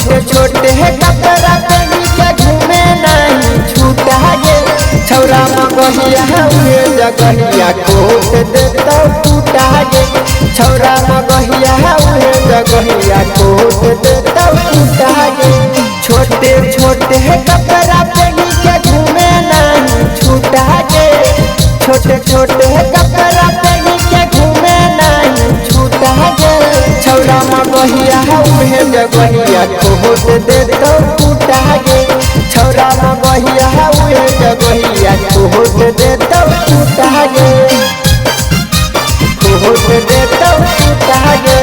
छोटे छोटे कपड़ा पहनी के घूमे नहीं छूटा गे छौरा मगहिया उहे जगहिया कोट देता टूटा गे छौरा मगहिया उहे जगहिया कोट देता टूटा गे छोटे छोटे कपड़ा पहनी के घूमे नहीं छूटा गे छोटे छोटे कपड़ा पहनी के घूमे नहीं छूटा गे छौरा मगहिया उहे जगहिया कोट देता टूटा गे छौरा मगहिया उहे जगहिया कोट देता टूटा गे कोट देता टूटा गे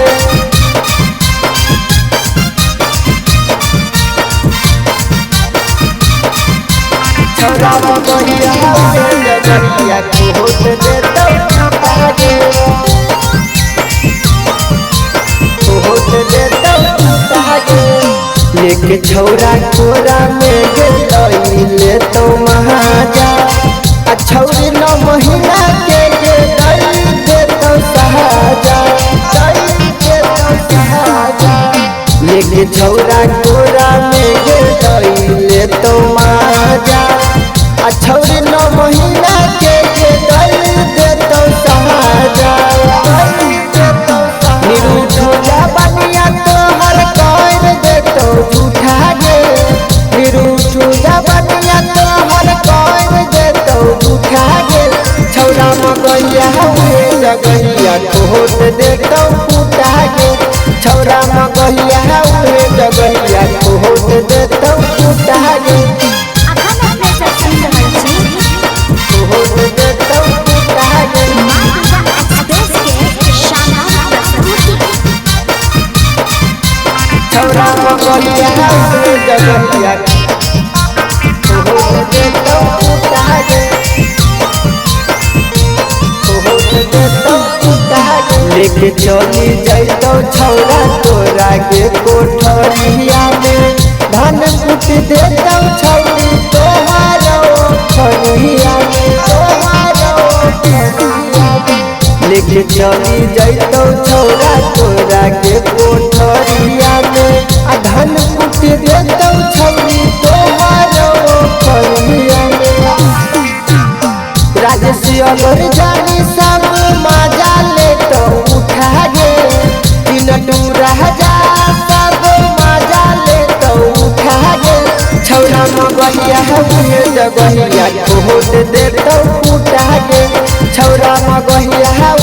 छौरा मगहिया उहे जगहिया कोट देता टूटा गे कोट देता टूटा गे लेके छौरा कोरा में गेलई ले तो महाजा आ छौरी 9 महीना के गेलई दे तो सहाजा दई दे तो सहाजा लेके छौरा कोरा में गेलई ले तो महाजा आ छौरी 9 महीना के गेलई दे तो सहाजा दई दे तो सहाजा निरूठ जा बनिया तो हर कोई दे तो झूठा गे निरूठ जा बनिया तो हर कोई दे तो झूठा गे छौरा मगहिया उहे जगहिया कोट दे तो फूटा गे छौरा मगहिया उहे जगहिया कोट दे तो फूटा गे कोट दे तो फूटा गे छौरा मगहिया उहे जगहिया कोट दे तो फूटा गे कोट दे तो फूटा गे लेके चली जइतो छौरा तोरा के कोठरिया में धान कुट देतो छौरी तोहारो खरिया में तोहारो खरिया में लेके चली जइतो छौरा तोरा के कोठरिया में आ धान कुट देतो छौरी तोहारो खरिया में राजेश अगर जानी सब मजा ले तो उठा गे तीन टूरा जा सब मजा ले तो उठा गे छौरा मगहिया उहे जगहिया कोट दे तो फूटा गे छौरा मगहिया